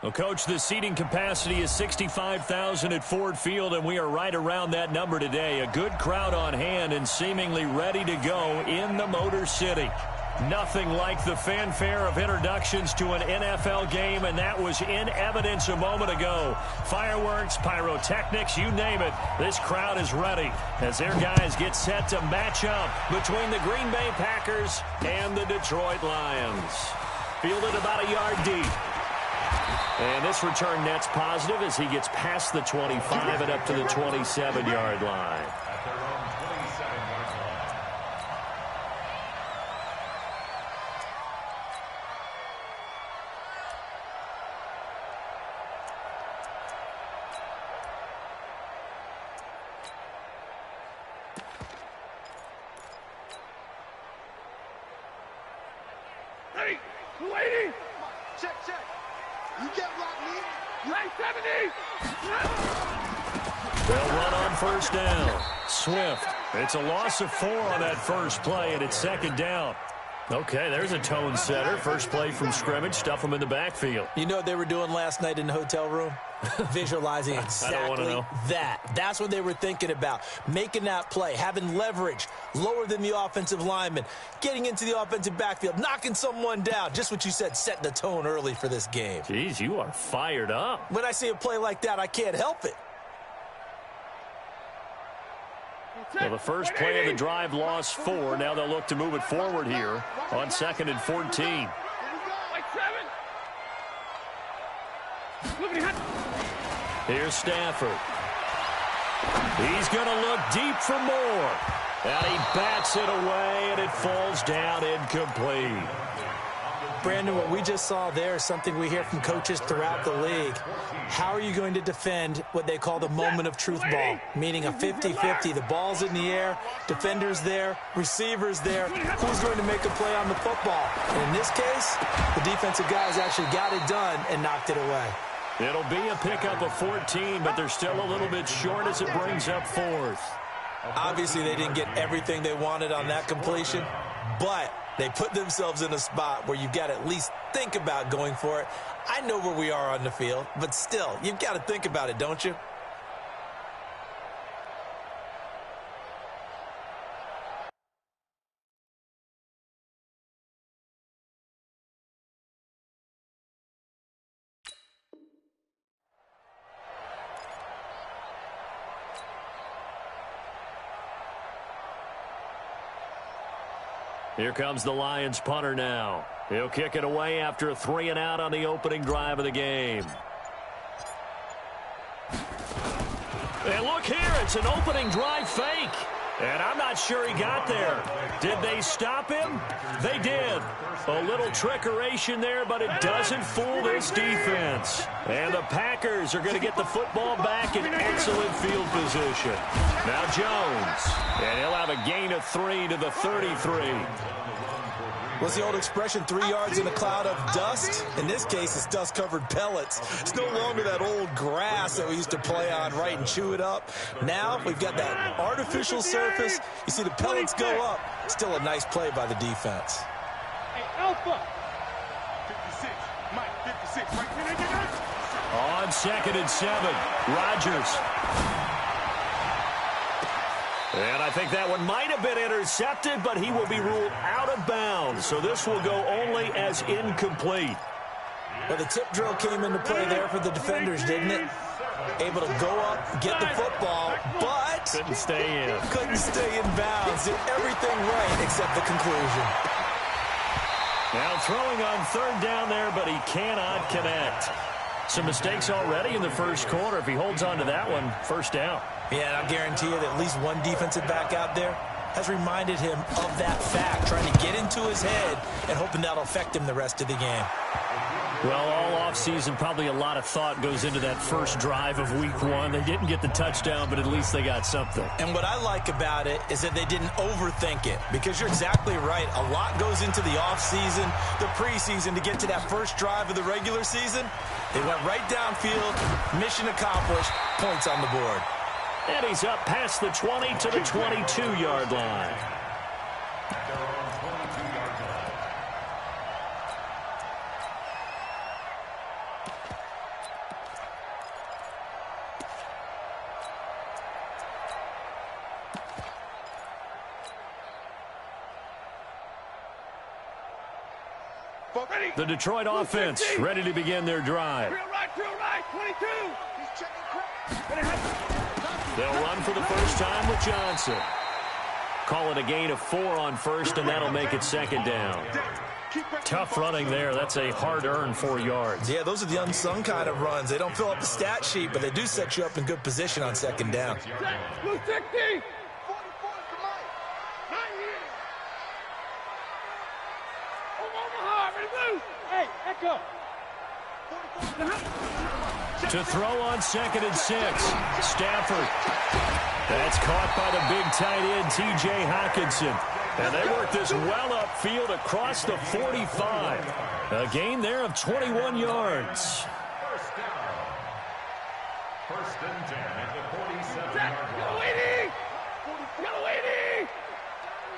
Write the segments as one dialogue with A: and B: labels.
A: Well, Coach, the seating capacity is 65,000 at Ford Field, and we are right around that number today. A good crowd on hand and seemingly ready to go in the Motor City. Nothing like the fanfare of introductions to an NFL game, and that was in evidence a moment ago. Fireworks, pyrotechnics, you name it. This crowd is ready as their guys get set to match up between the Green Bay Packers and the Detroit Lions. Fielded about a yard deep. And this return net's positive as he gets past the 25 and up to the 27-yard line. They'll run on first down. Swift. It's a loss of 4 on that first play, and it's second down. Okay, there's a tone setter. First play from scrimmage. Stuff them in the backfield.
B: You know what they were doing last night in the hotel room? Visualizing exactly that. That's what they were thinking about. Making that play, having leverage, lower than the offensive lineman, getting into the offensive backfield, knocking someone down. Just what you said, setting the tone early for this game.
A: Jeez, you are fired up.
B: When I see a play like that, I can't help it.
A: Well, the first play of the drive lost 4. Now they'll look to move it forward here on 2nd and 14. Here's Stafford. He's going to look deep for more. And he bats it away, and it falls down incomplete.
B: Brandon, what we just saw there is something we hear from coaches throughout the league. How are you going to defend what they call the moment of truth ball, meaning a 50-50? The ball's in the air, defender's there, receiver's there. Who's going to make a play on the football? And in this case, the defensive guys actually got it done and knocked it away.
A: It'll be a pickup of 14, but they're still a little bit short as it brings up 4th.
B: Obviously, they didn't get everything they wanted on that completion, but they put themselves in a spot where you've got to at least think about going for it. I know where we are on the field, but still, you've got to think about it, don't you?
A: Here comes the Lions punter now. He'll kick it away after a 3-and-out on the opening drive of the game. And look here, it's an opening drive fake. And I'm not sure he got there. Did they stop him? They did. A little trickeration there, but it doesn't fool this defense. And the Packers are going to get the football back in excellent field position. Now Jones. And he'll have a gain of 3 to the 33.
B: What's the old expression, 3 yards in a cloud of dust? In this case, it's dust-covered pellets. It's no longer that old grass that we used to play on, right, and chew it up. Now we've got that artificial surface. You see the pellets go up. Still a nice play by the defense.
C: Hey, Alpha. 56, Mike, 56, right there.
A: On 2nd and 7, Rodgers. And I think that one might have been intercepted, but he will be ruled out of bounds. So this will go only as incomplete.
B: Well, the tip drill came into play there for the defenders, didn't it? Able to go up, get the football, but
A: couldn't stay in.
B: Couldn't stay in bounds. Did everything right except the conclusion.
A: Now throwing on 3rd down there, but he cannot connect. Some mistakes already in the first quarter. If he holds on to that one, first down.
B: Yeah, and I'll guarantee you that at least one defensive back out there has reminded him of that fact, trying to get into his head and hoping that'll affect him the rest of the game.
A: Well, all offseason, probably a lot of thought goes into that first drive of week 1. They didn't get the touchdown, but at least they got something.
B: And what I like about it is that they didn't overthink it, because you're exactly right. A lot goes into the offseason, the preseason to get to that first drive of the regular season. They went right downfield, mission accomplished, points on the board.
A: And he's up past the 20 to the 22-yard line. The Detroit offense ready to begin their drive.
C: Drill right, 22.
A: They'll run for the first time with Johnson. Call it a gain of 4 on first, and that'll make it second down. Tough running there. That's a hard-earned 4 yards.
B: Yeah, those are the unsung kind of runs. They don't fill up the stat sheet, but they do set you up in good position on second down.
C: Blue 60. Hey, Echo.
A: To throw on 2nd and 6. Stafford. That's caught by the big tight end, T.J. Hockenson. And they work this well upfield across the 45. A gain there of 21 yards.
D: First and 10 at the 47-yard line.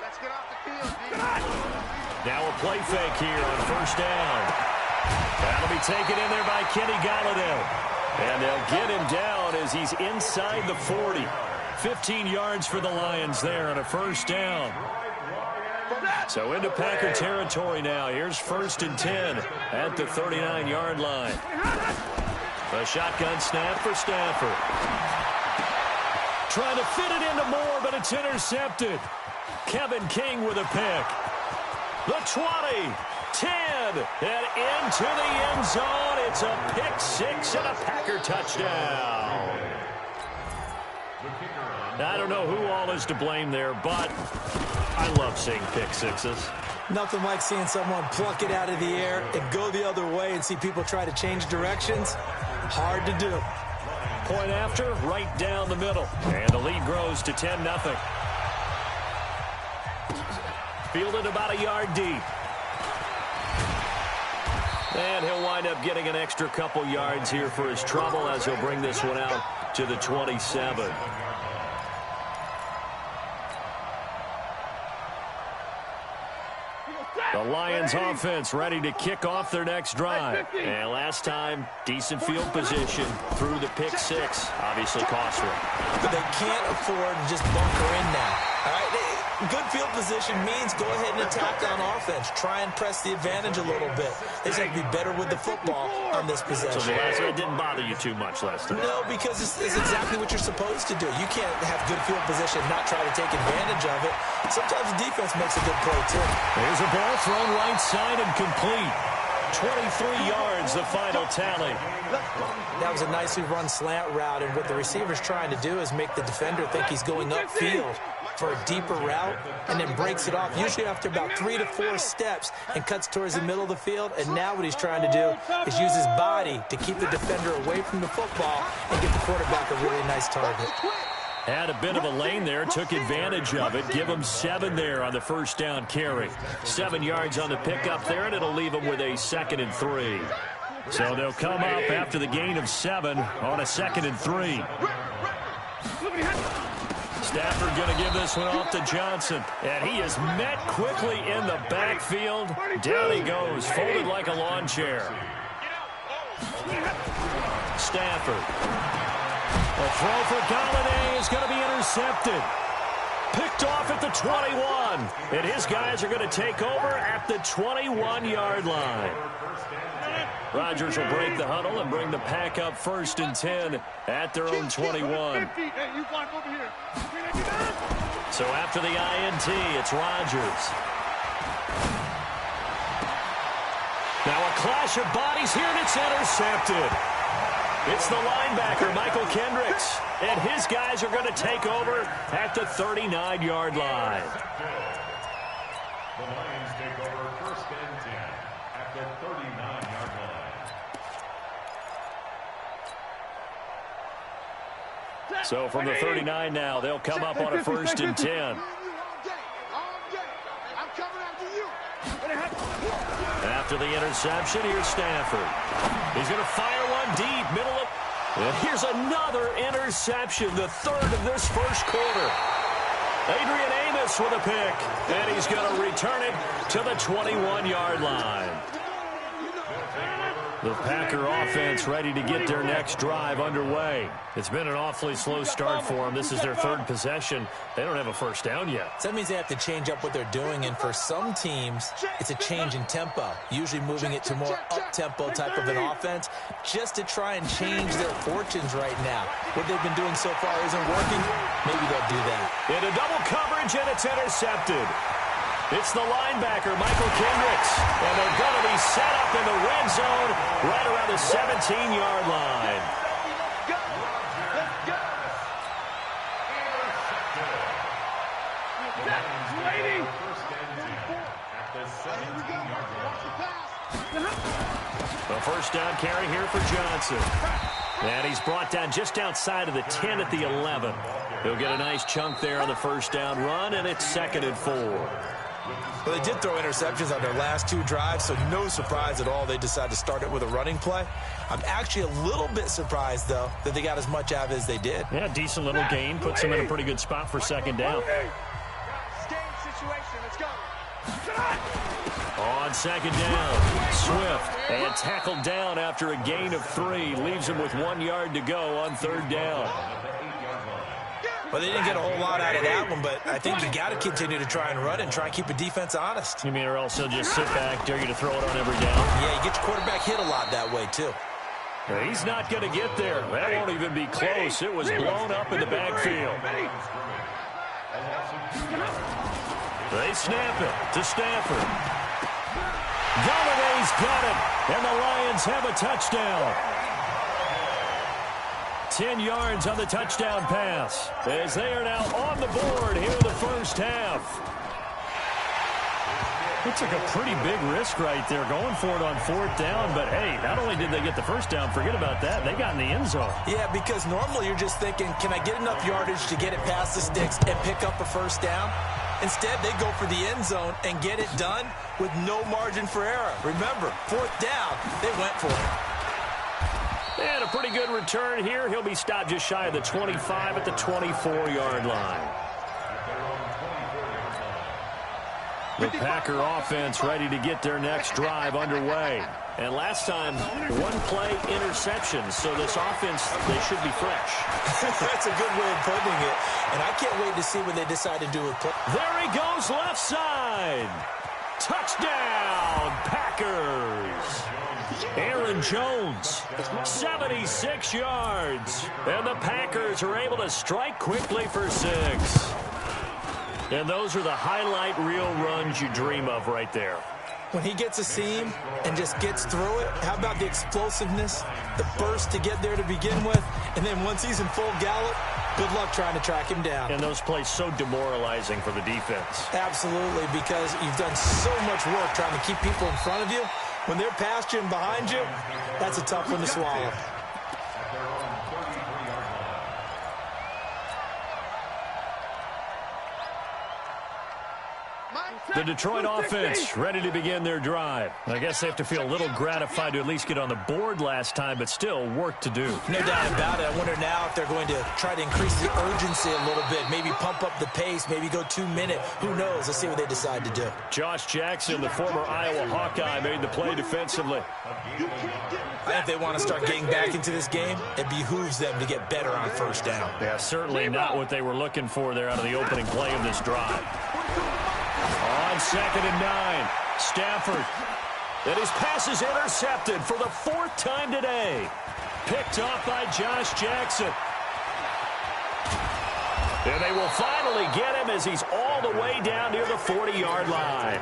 C: Let's get off the field, D.
A: Now a play fake here on first down. That'll be taken in there by Kenny Golladay. And they'll get him down as he's inside the 40. 15 yards for the Lions there on a first down. So into Packer territory now. Here's first and 10 at the 39-yard line. A shotgun snap for Stafford. Trying to fit it into Moore, but it's intercepted. Kevin King with a pick. The 20, 10, and into the end zone. It's a pick 6 and a Packer touchdown. I don't know who all is to blame there, but I love seeing pick sixes.
B: Nothing like seeing someone pluck it out of the air and go the other way and see people try to change directions. Hard to do.
A: Point after, right down the middle. And the lead grows to 10-0. Fielded about a yard deep. And he'll wind up getting an extra couple yards here for his trouble as he'll bring this one out to the 27. The Lions offense ready to kick off their next drive. And last time, decent field position through the pick 6. Obviously costly.
B: But they can't afford to just bunker in now. All right? Good field position means go ahead and attack on offense. Try and press the advantage a little bit. They just have to be better with the football on this possession.
A: So the last one didn't bother you too much last time?
B: No, because it's exactly what you're supposed to do. You can't have good field position and not try to take advantage of it. Sometimes the defense makes a good play, too.
A: There's a ball thrown right side and complete. 23 yards, the final tally.
B: That was a nicely run slant route, and what the receiver's trying to do is make the defender think he's going upfield for a deeper route, and then breaks it off, usually after about 3 to 4 steps, and cuts towards the middle of the field. And now what he's trying to do is use his body to keep the defender away from the football and get the quarterback a really nice target.
A: Had a bit of a lane there, took advantage of it. Give him 7 there on the first down carry. 7 yards on the pickup there, and it'll leave him with a 2nd and 3. So they'll come up after the gain of 7 on a 2nd and 3. Stafford going to give this one off to Johnson. And he is met quickly in the backfield. Down he goes, folded like a lawn chair. Stafford. A throw for Golladay is going to be intercepted. Picked off at the 21. And his guys are going to take over at the 21-yard line. Rodgers will break the huddle and bring the pack up 1st and 10 at their own 21. So after the INT, it's Rodgers. Now a clash of bodies here, and it's intercepted. It's the linebacker, Michael Kendricks, and his guys are going to take over at the 39-yard line.
D: The Lions take over 1st and 10 at the 39-yard line.
A: So from the 39 now, they'll come up on a 1st and 10. After the interception, here's Stafford. He's going to fire one deep, middle of... And here's another interception, the 3rd of this first quarter. Adrian Amos with a pick, and he's going to return it to the 21-yard line. The Packer offense ready to get their next drive underway. It's been an awfully slow start for them. This is their third possession. They don't have a first down yet.
B: So that means they have to change up what they're doing, and for some teams, it's a change in tempo, usually moving it to more up-tempo type of an offense, just to try and change their fortunes right now. What they've been doing so far isn't working. Maybe they'll do that.
A: Into double coverage, and it's intercepted. It's the linebacker, Michael Kendricks, and they're going to be set up in the red zone right around the 17-yard line. A first down carry here for Johnson. And he's brought down just outside of the 10 at the 11. He'll get a nice chunk there on the first down run, and it's 2nd and 4.
B: Well, they did throw interceptions on their last 2 drives, so no surprise at all they decided to start it with a running play. I'm actually a little bit surprised, though, that they got as much out of it as they did.
A: Yeah, decent little gain. Puts them in a pretty good spot for 2nd down. On 2nd down, Swift, and tackled down after a gain of 3. Leaves him with 1 yard to go on 3rd down.
B: Well, they didn't get a whole lot out of that one, but I think you got to continue to try and run and try and keep a defense honest.
A: You mean, or else he'll just sit back, dare you to throw it on every down?
B: Yeah, you get your quarterback hit a lot that way, too.
A: He's not going to get there. That won't even be close. It was blown up in the backfield. They snap it to Stafford. Galladay's got it, and the Lions have a touchdown. 10 yards on the touchdown pass, as they are now on the board here in the first half. It took a pretty big risk right there, going for it on 4th down. But, hey, not only did they get the first down, forget about that, they got in the end zone.
B: Yeah, because normally you're just thinking, can I get enough yardage to get it past the sticks and pick up a first down? Instead, they go for the end zone and get it done with no margin for error. Remember, 4th down, they went for it.
A: And a pretty good return here. He'll be stopped just shy of the 25 at the 24-yard line. The Packer offense ready to get their next drive underway. And last time, 1-play interception. So this offense, they should be fresh.
B: That's a good way of putting it. And I can't wait to see what they decide to do with play.
A: There he goes, left side. Touchdown, Packers. Aaron Jones, 76 yards. And the Packers are able to strike quickly for 6. And those are the highlight reel runs you dream of right there.
B: When he gets a seam and just gets through it, how about the explosiveness, the burst to get there to begin with, and then once he's in full gallop, good luck trying to track him down.
A: And those plays so demoralizing for the defense.
B: Absolutely, because you've done so much work trying to keep people in front of you. When they're past you and behind you, that's a tough one to swallow.
A: The Detroit offense ready to begin their drive. I guess they have to feel a little gratified to at least get on the board last time, but still work to do.
B: No doubt about it. I wonder now if they're going to try to increase the urgency a little bit, maybe pump up the pace, maybe go 2-minute. Who knows? Let's see what they decide to do.
A: Josh Jackson, the former Iowa Hawkeye, made the play defensively.
B: I think if they want to start getting back into this game, it behooves them to get better on first down.
A: Yeah, certainly not what they were looking for there out of the opening play of this drive. On 2nd and 9, Stafford. And his pass is intercepted for the 4th time today. Picked off by Josh Jackson. And they will finally get him as he's all the way down near the 40-yard line.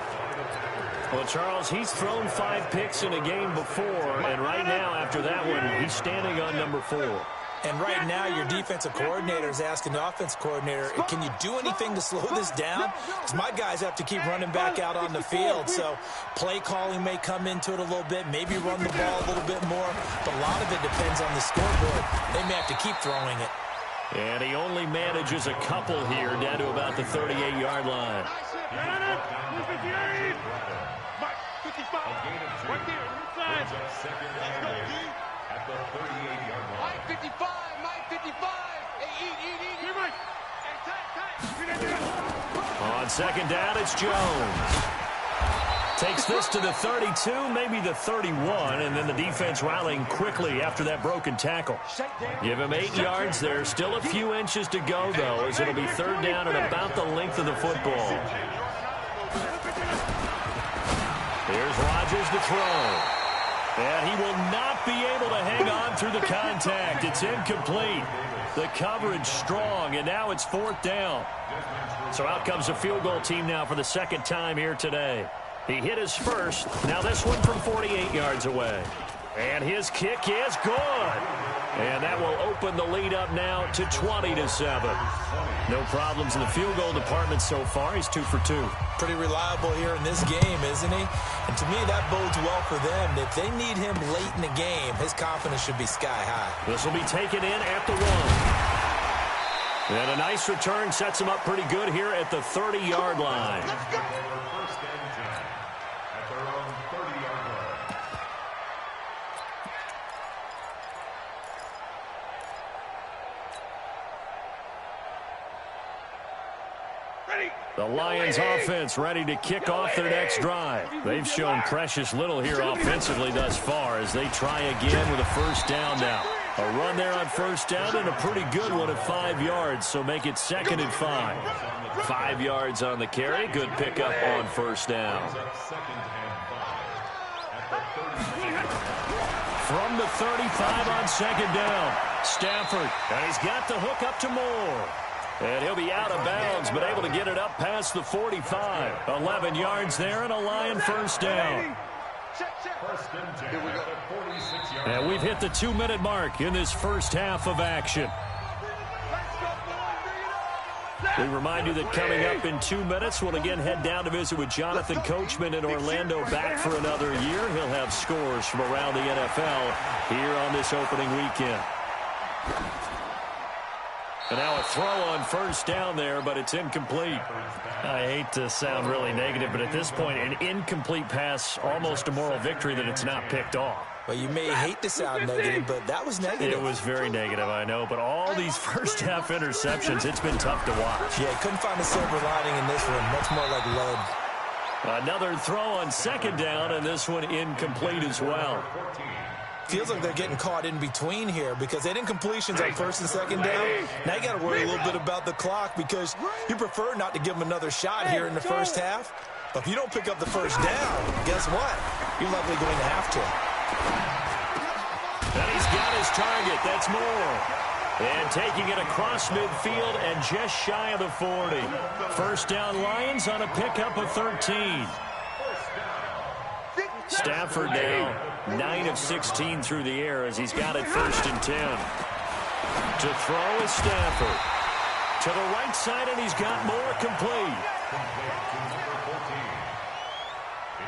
A: Well, Charles, he's thrown 5 picks in a game before, and right now, after that one, he's standing on number 4.
B: And right now, your defensive coordinator is asking the offensive coordinator, can you do anything to slow this down? Because my guys have to keep running back out on the field. So play calling may come into it a little bit, maybe run the ball a little bit more. But a lot of it depends on the scoreboard. They may have to keep throwing it.
A: And he only manages a couple here down to about the 38-yard line.
D: At the 38-yard line.
C: Mike 55, Mike 55. Hey, eat. Mike. Hey, tight.
A: On 2nd down, it's Jones. Takes this to the 32, maybe the 31, and then the defense rallying quickly after that broken tackle. Give him 8 yards there. Still a few inches to go, though, as it'll be third down and about the length of the football. Here's Rodgers to throw. And he will not be able to hang on through the contact. It's incomplete. The coverage strong, and now it's fourth down. So out comes the field goal team now for the second time here today. He hit his first. Now this one from 48 yards away. And his kick is good. And that will open the lead up now to 20-7. No problems in the field goal department so far. He's 2 for 2.
B: Pretty reliable here in this game, isn't he? And to me, that bodes well for them. If they need him late in the game, his confidence should be sky high.
A: This will be taken in at the 1. And a nice return sets him up pretty good here at the 30-yard line. The Lions offense ready to kick off their next drive. They've shown precious little here offensively thus far as they try again with a first down now. A run there on first down and a pretty good one at 5 yards, so make it 2nd and 5. 5 yards on the carry. Good pickup on first down. From the 35 on 2nd down. Stafford, and he's got the hook up to Moore. And he'll be out of bounds, but able to get it up past the 45. 11 yards there and a Lion first down. And we've hit the 2-minute mark in this first half of action. We remind you that coming up in 2 minutes, we'll again head down to visit with Jonathan Coachman in Orlando, back for another year. He'll have scores from around the NFL here on this opening weekend. And now a throw on first down there, but it's incomplete. I hate to sound really negative, but at this point, an incomplete pass, almost a moral victory that it's not picked off.
B: Well, you may hate to sound negative, but that was negative.
A: It was very negative, I know. But all these first-half interceptions, it's been tough to watch.
B: Yeah, couldn't find a silver lining in this one. Much more like lead.
A: Another throw on 2nd down, and this one incomplete as well.
B: Feels like they're getting caught in between here because they didn't completions on 1st and 2nd down. Now you got to worry a little bit about the clock because you prefer not to give them another shot here in the first half. But if you don't pick up the first down, guess what? You're likely going to have to.
A: And he's got his target. That's Moore. And taking it across midfield and just shy of the 40. First down Lions on a pickup of 13. Stafford now 9 of 16 through the air as he's got it 1st and 10. To throw is Stafford. To the right side, and he's got Moore complete.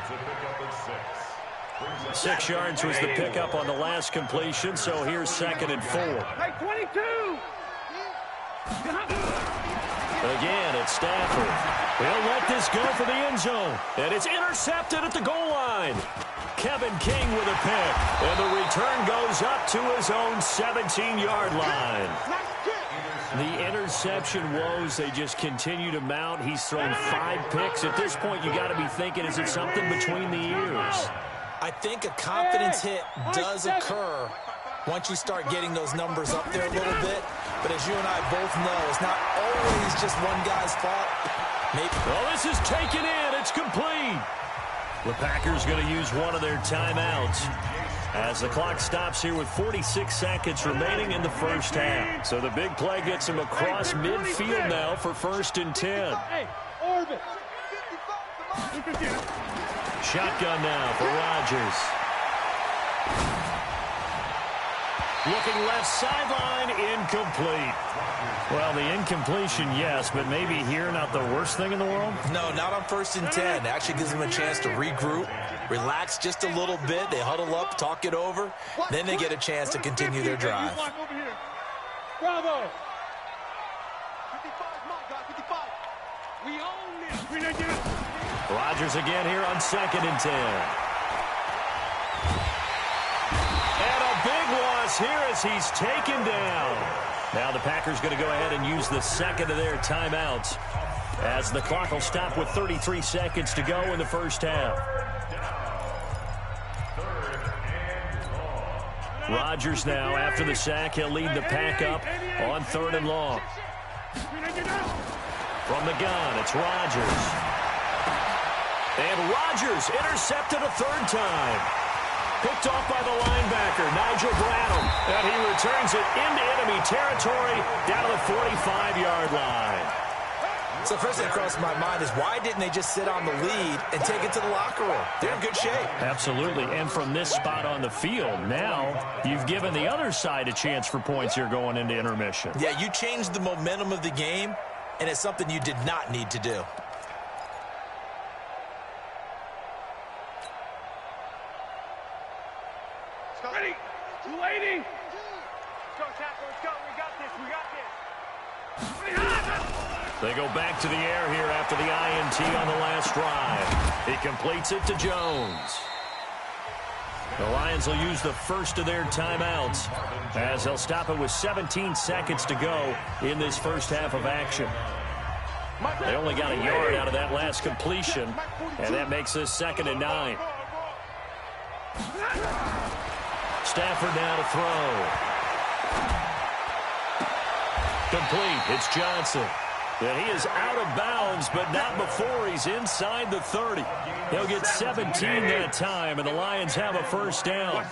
D: It's a pickup of 6.
A: 6 yards was the pickup on the last completion, so here's 2nd and 4.
C: Hey, 22!
A: Again, it's Stafford. He'll let this go for the end zone. And it's intercepted at the goal line. Kevin King with a pick. And the return goes up to his own 17-yard line. The interception woes, they just continue to mount. He's thrown 5 picks. At this point, you got to be thinking, is it something between the ears?
B: I think a confidence hit does occur once you start getting those numbers up there a little bit. But as you and I both know, it's not always just one guy's fault.
A: Well, this is taken in. It's complete. The Packers going to use one of their timeouts as the clock stops here with 46 seconds remaining in the first half. So the big play gets him across midfield now for 1st and 10. Shotgun now for Rodgers. Looking left sideline, incomplete. Well, the incompletion, yes, but maybe here not the worst thing in the world?
B: No, not on 1st and 10. It actually gives them a chance to regroup, relax just a little bit. They huddle up, talk it over. Then they get a chance to continue their drive.
C: Bravo! 55, my God, 55. We own this. We didn't get it.
A: Rodgers again here on 2nd and 10. And a big loss here as he's taken down. Now the Packers going to go ahead and use the second of their timeouts. as the clock will stop with 33 seconds to go in the first half. Rodgers now, after the sack, he'll lead the pack up on 3rd and long. From the gun, it's Rodgers. And Rodgers intercepted a 3rd time. Picked off by the linebacker, Nigel Bradham. And he returns it into enemy territory down to the 45-yard line.
B: So first thing that crossed my mind is why didn't they just sit on the lead and take it to the locker room? They're in good shape.
A: Absolutely. And from this spot on the field, now you've given the other side a chance for points here going into intermission.
B: Yeah, you changed the momentum of the game, and it's something you did not need to do.
C: Ready. 280. Let's go, tackle. Let's go. We got this. We got this.
A: They go back to the air here after the INT on the last drive. He completes it to Jones. The Lions will use the first of their timeouts as they'll stop it with 17 seconds to go in this first half of action. They only got a yard out of that last completion, and that makes this 2nd and 9. Stafford now to throw. Complete. It's Johnson. And he is out of bounds, but not before he's inside the 30. He'll get 17 that time, and the Lions have a first down.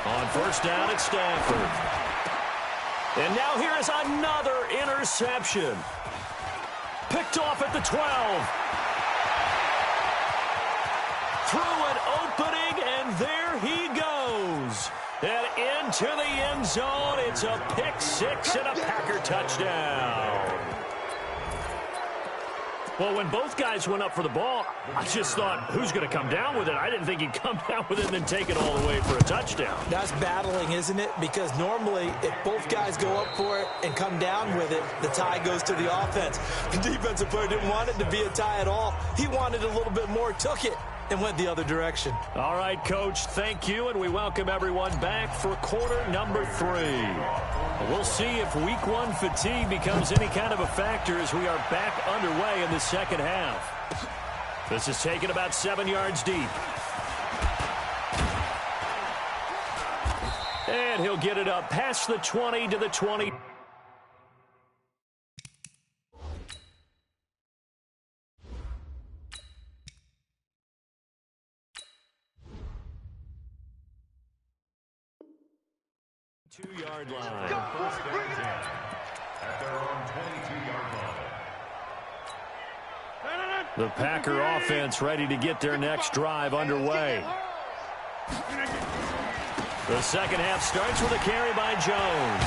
A: On first down, it's Stafford. And now here is another interception. Picked off at the 12. Through an opening, and there he goes. And into the end zone, it's a pick six and a Packer touchdown. Well, when both guys went up for the ball, I just thought, who's going to come down with it? I didn't think he'd come down with it and then take it all the way for a touchdown.
B: That's battling, isn't it? Because normally, if both guys go up for it and come down with it, the tie goes to the offense. The defensive player didn't want it to be a tie at all. He wanted a little bit more, took it, and went the other direction.
A: All right, Coach, thank you, and we welcome everyone back for quarter number 3. We'll see if week 1 fatigue becomes any kind of a factor as we are back underway in the second half. This is taken about 7 yards deep. And he'll get it up past the 20 to the 20. Two-yard line.
D: First and 10 at their own 22-yard line.
A: The Packer offense ready to get their next drive underway. The second half starts with a carry by Jones.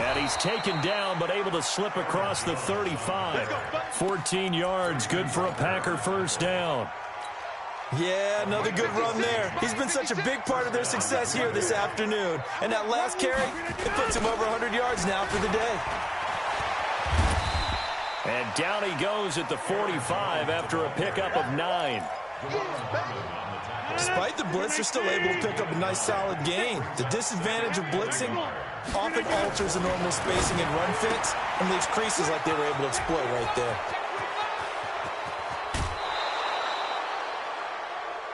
A: And he's taken down but able to slip across the 35. 14 yards, good for a Packer first down.
B: Yeah, another good run there. He's been such a big part of their success here this afternoon. And that last carry, it puts him over 100 yards now for the day.
A: And down he goes at the 45 after a pickup of 9.
B: Despite the blitz, they're still able to pick up a nice solid gain. The disadvantage of blitzing often alters the normal spacing and run fits and leaves creases like they were able to exploit right there.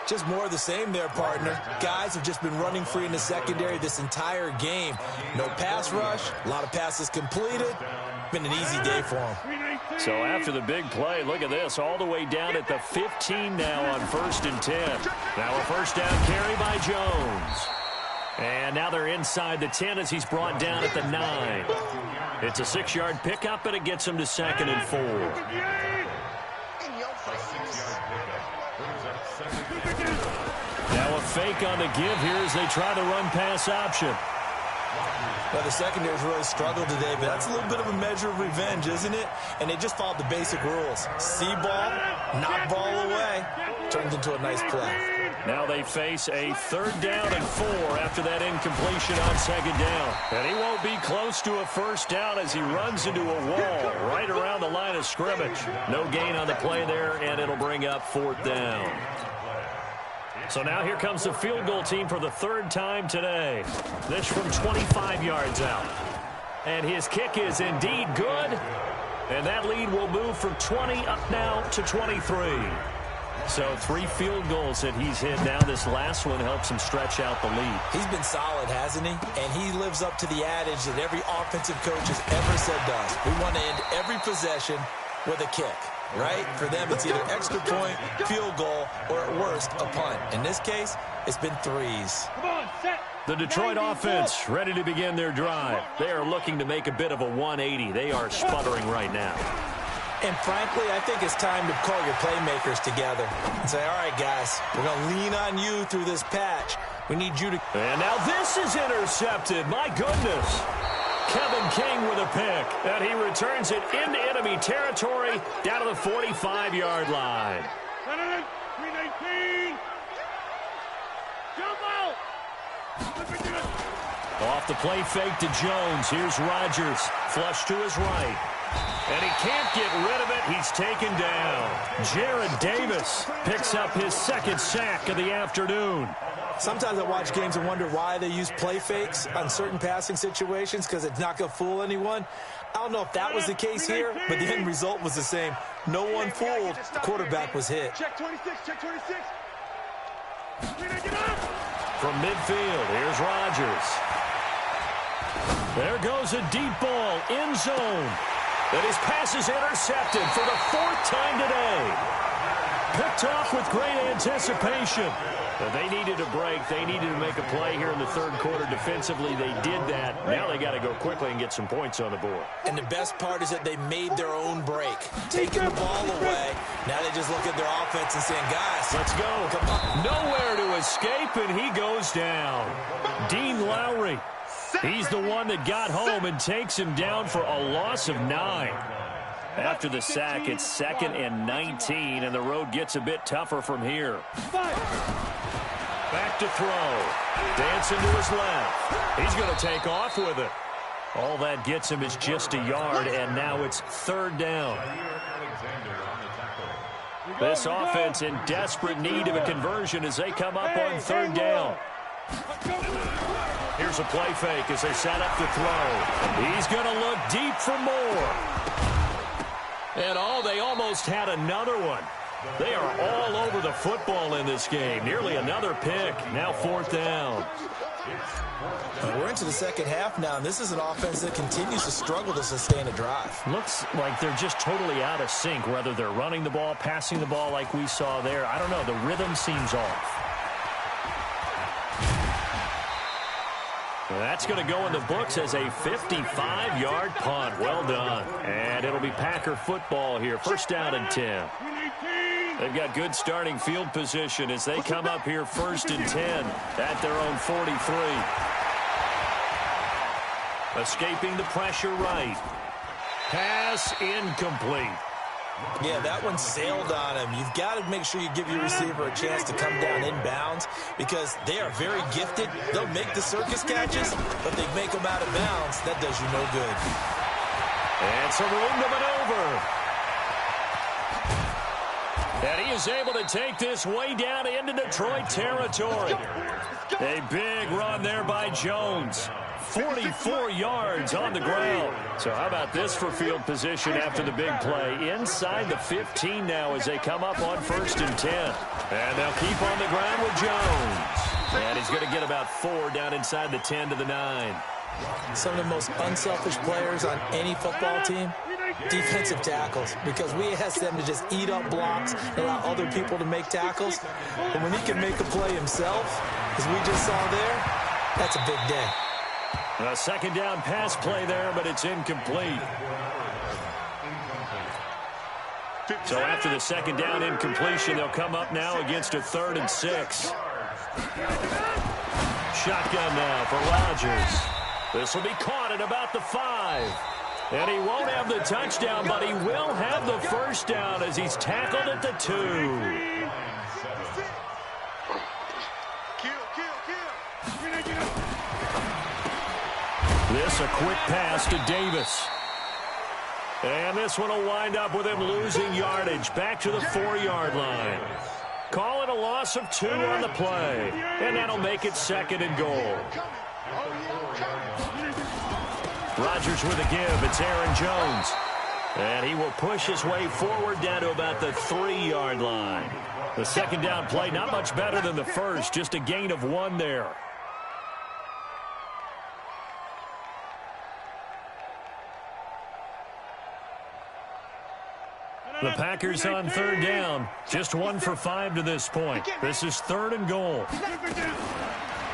B: Just more of the same there, partner. Guys have just been running free in the secondary this entire game. No pass rush, a lot of passes completed. Been an easy day for them.
A: So after the big play, look at this, all the way down at the 15 now on 1st and 10. Now a first down carry by Jones. And now they're inside the 10 as he's brought down at the 9. It's a 6-yard pickup, and it gets him to 2nd and 4. Now a fake on the give here as they try the run-pass option.
B: Well, the secondary's really struggled today, but that's a little bit of a measure of revenge, isn't it? And they just followed the basic rules. See ball, knock ball away. Turns into a nice play.
A: Now they face a 3rd down and 4 after that incompletion on 2nd down. And he won't be close to a first down as he runs into a wall right around the line of scrimmage. No gain on the play there, and it'll bring up 4th down. So now here comes the field goal team for the 3rd time today. This from 25 yards out. And his kick is indeed good. And that lead will move from 20 up now to 23. So 3 field goals that he's hit now. This last one helps him stretch out the lead.
B: He's been solid, hasn't he? And he lives up to the adage that every offensive coach has ever said does. We want to end every possession with a kick, right? For them, it's either extra point, field goal, or at worst, a punt. In this case, it's been 3s.
C: Come on, set.
A: The Detroit offense ready to begin their drive. They are looking to make a bit of a 180. They are sputtering right now.
B: And frankly, I think it's time to call your playmakers together and say, all right, guys, we're going to lean on you through this patch. We need you to...
A: And now this is intercepted. My goodness. Kevin King with a pick. And he returns it into enemy territory down to the 45-yard line.
C: 319. Jump out.
A: Off the play fake to Jones. Here's Rodgers. Flush to his right. And he can't get rid of it. He's taken down. Jared Davis picks up his 2nd sack of the afternoon.
B: Sometimes I watch games and wonder why they use play fakes on certain passing situations, because it's not going to fool anyone. I don't know if that was the case here, but the end result was the same. No one fooled. The quarterback was hit.
C: Check 26, check 26.
A: From midfield, here's Rodgers. There goes a deep ball, end zone. And his pass is intercepted for the 4th time today. Picked off with great anticipation. But they needed a break. They needed to make a play here in the 3rd quarter defensively. They did that. Now they got to go quickly and get some points on the board.
B: And the best part is that they made their own break. Taking the ball away. Now they just look at their offense and saying, guys,
A: let's go.
B: Come on.
A: Nowhere to escape, and he goes down. Dean Lowry. He's the one that got home and takes him down for a loss of 9. After the sack, it's 2nd and 19, and the road gets a bit tougher from here. Back to throw. Dancing to his left. He's going to take off with it. All that gets him is just a yard, and now it's 3rd down. This offense in desperate need of a conversion as they come up on 3rd down. Here's a play fake as they set up to throw. He's going to look deep for more. And they almost had another one. They are all over the football in this game. Nearly another pick. Now 4th down.
B: We're into the 2nd half now, and this is an offense that continues to struggle to sustain a drive.
A: Looks like they're just totally out of sync, whether they're running the ball, passing the ball like we saw there. I don't know. The rhythm seems off. That's going to go in the books as a 55-yard punt. Well done. And it'll be Packer football here. 1st down and 10. They've got good starting field position as they come up here 1st and 10 at their own 43. Escaping the pressure right. Pass incomplete.
B: Yeah, that one sailed on him. You've got to make sure you give your receiver a chance to come down inbounds because they are very gifted. They'll make the circus catches, but they make them out of bounds. That does you no good.
A: And some room to maneuver. And he is able to take this way down into Detroit territory. A big run there by Jones. 44 yards on the ground. So how about this for field position after the big play? Inside the 15 now as they come up on 1st and 10. And they'll keep on the ground with Jones. And he's going to get about 4 down inside the 10 to the 9.
B: Some of the most unselfish players on any football team, defensive tackles, because we ask them to just eat up blocks and allow other people to make tackles. But when he can make a play himself, as we just saw there, that's a big day.
A: A 2nd down pass play there, but it's incomplete. So after the 2nd down incompletion, they'll come up now against a 3rd and 6. Shotgun now for Rodgers. This will be caught at about the 5. And he won't have the touchdown, but he will have the 1st down as he's tackled at the 2. This a quick pass to Davis. And this one will wind up with him losing yardage back to the 4-yard line. Call it a loss of 2 on the play. And that'll make it 2nd and goal. Rodgers with a give. It's Aaron Jones. And he will push his way forward down to about the 3-yard line. The second down play, not much better than the first, just a gain of 1 there. The Packers on 3rd down. Just 1 for 5 to this point. This is 3rd and goal.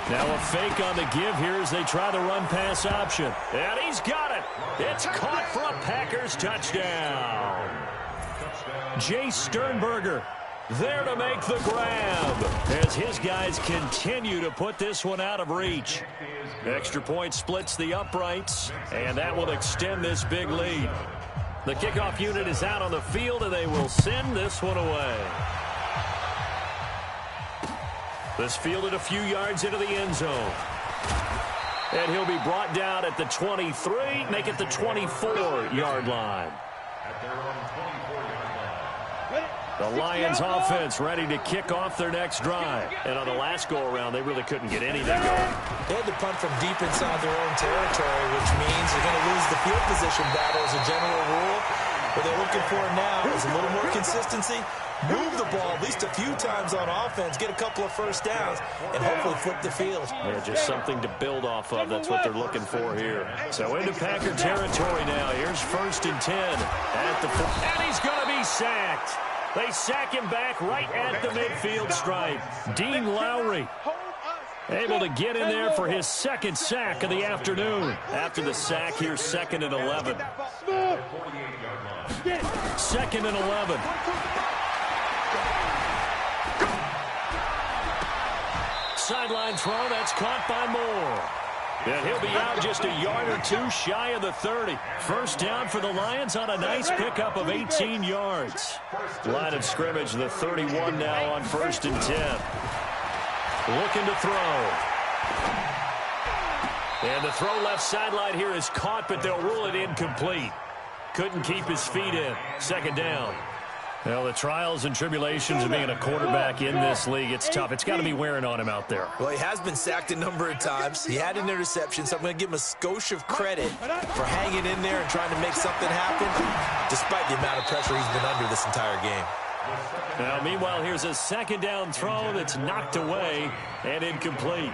A: Now a fake on the give here as they try the run-pass option. And he's got it. It's caught for a Packers touchdown. Jay Sternberger there to make the grab as his guys continue to put this one out of reach. Extra point splits the uprights, and that will extend this big lead. The kickoff unit is out on the field, and they will send this one away. This fielded a few yards into the end zone. And he'll be brought down at the 23, make it the 24-yard line.
D: At their own 24-yard line.
A: The Lions offense ready to kick off their next drive. And on the last go-around, they really couldn't get anything going.
B: They had to punt from deep inside their own territory, which means they're going to lose the field position battle as a general rule. What they're looking for now is a little more consistency. Move the ball at least a few times on offense, get a couple of first downs, and hopefully flip the field.
A: Yeah, just something to build off of. That's what they're looking for here. So into Packer territory now. Here's 1st and 10 at the 4. And he's going to be sacked. They sack him back right at the midfield stripe. Dean Lowry able to get in there for his 2nd sack of the afternoon. After the sack, here's 2nd and 11. 2nd and 11. Sideline throw, that's caught by Moore. And he'll be out just a yard or 2 shy of the 30. First down for the Lions on a nice pickup of 18 yards. Line of scrimmage, the 31 now on 1st and 10. Looking to throw. And the throw left sideline here is caught, but they'll rule it incomplete. Couldn't keep his feet in. 2nd down. Well, the trials and tribulations of being a quarterback in this league, it's tough. It's got to be wearing on him out there.
B: Well, he has been sacked a number of times. He had an interception, so I'm going to give him a skosh of credit for hanging in there and trying to make something happen, despite the amount of pressure he's been under this entire game.
A: Now, meanwhile, here's a 2nd down throw that's knocked away and incomplete.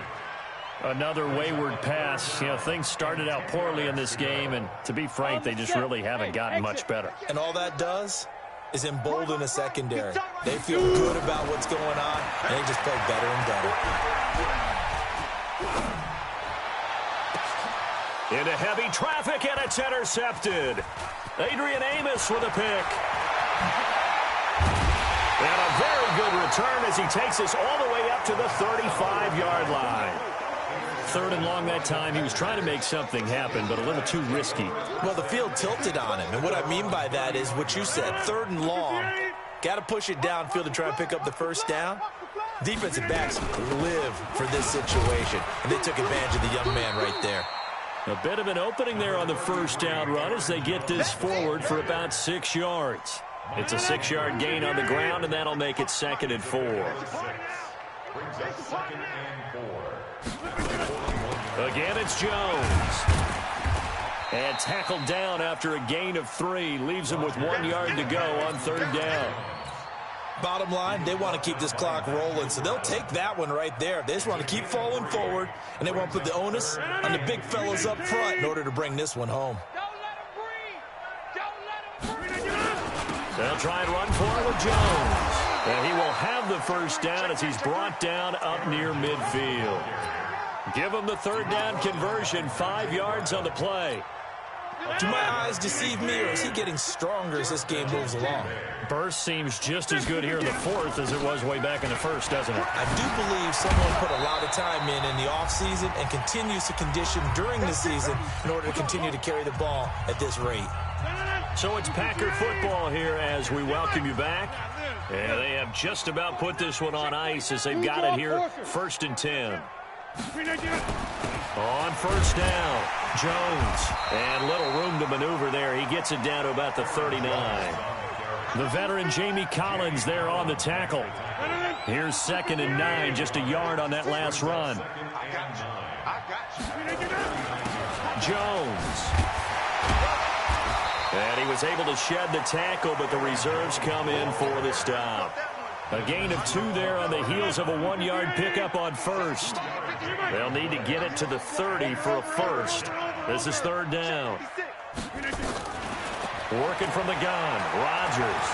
A: Another wayward pass. You know, things started out poorly in this game, and to be frank, they just really haven't gotten much better.
B: And all that does is embolden a secondary. They feel good about what's going on, and they just play better and better.
A: Into heavy traffic, and it's intercepted. Adrian Amos with a pick. And a very good return as he takes us all the way up to the 35-yard line. 3rd and long that time. He was trying to make something happen, but a little too risky.
B: Well, the field tilted on him, and what I mean by that is what you said, 3rd and long. Got to push it downfield to try and pick up the first down. Defensive backs live for this situation, and they took advantage of the young man right there.
A: A bit of an opening there on the first down run as they get this forward for about 6 yards. It's a 6-yard gain on the ground, and that'll make it 2nd and 4.
D: Brings us 2nd and 4.
A: Again, it's Jones. And tackled down after a gain of 3. Leaves him with 1 yard to go on 3rd down.
B: Bottom line, they want to keep this clock rolling, so they'll take that one right there. They just want to keep falling forward, and they want to put the onus on the big fellas up front in order to bring this one home.
A: They'll try and run for it with Jones. And he will have the first down as he's brought down up near midfield. Give him the 3rd down conversion, 5 yards on the play.
B: Do my eyes deceive me, or is he getting stronger as this game moves along?
A: Burst seems just as good here in the 4th as it was way back in the 1st, doesn't it?
B: I do believe someone put a lot of time in the offseason and continues to condition during the season in order to continue to carry the ball at this rate.
A: So it's Packer football here as we welcome you back. And they have just about put this one on ice as they've got it here, 1st and 10. On 1st down, Jones. And little room to maneuver there. He gets it down to about the 39. The veteran Jamie Collins there on the tackle. Here's 2nd and 9, just a yard on that last run. Jones. And he was able to shed the tackle, but the reserves come in for the stop. A gain of 2 there on the heels of a 1-yard pickup on first. They'll need to get it to the 30 for a first. This is 3rd down. Working from the gun, Rodgers.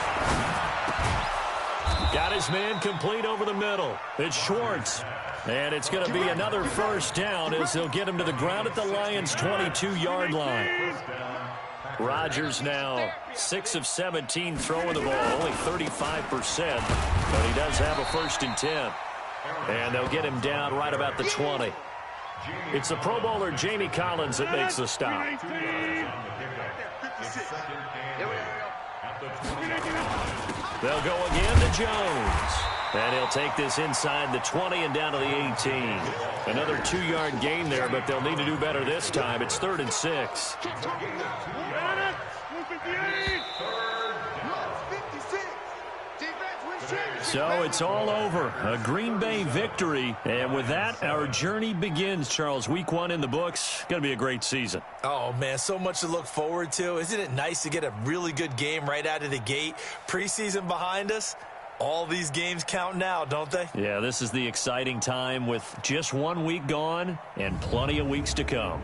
A: Got his man complete over the middle. It's Schwartz. And it's going to be another first down as they'll get him to the ground at the Lions' 22-yard line. Rodgers now 6 of 17 throwing the ball, only 35%, but he does have a 1st and 10. And they'll get him down right about the 20. It's the Pro Bowler Jamie Collins that makes the stop. They'll go again to Jones. And he'll take this inside the 20 and down to the 18. Another 2-yard gain there, but they'll need to do better this time. It's 3rd and 6. So it's all over. A Green Bay victory. And with that, our journey begins, Charles. Week 1 in the books. Going to be a great season.
B: Oh, man, so much to look forward to. Isn't it nice to get a really good game right out of the gate? Preseason behind us. All these games count now, don't they?
A: Yeah, this is the exciting time with just 1 week gone and plenty of weeks to come.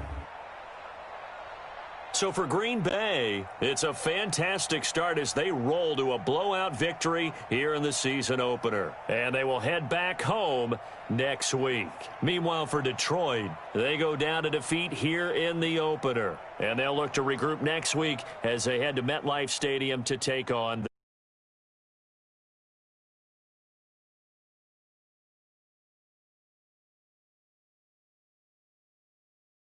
A: So for Green Bay, it's a fantastic start as they roll to a blowout victory here in the season opener. And they will head back home next week. Meanwhile, for Detroit, they go down to defeat here in the opener. And they'll look to regroup next week as they head to MetLife Stadium to take on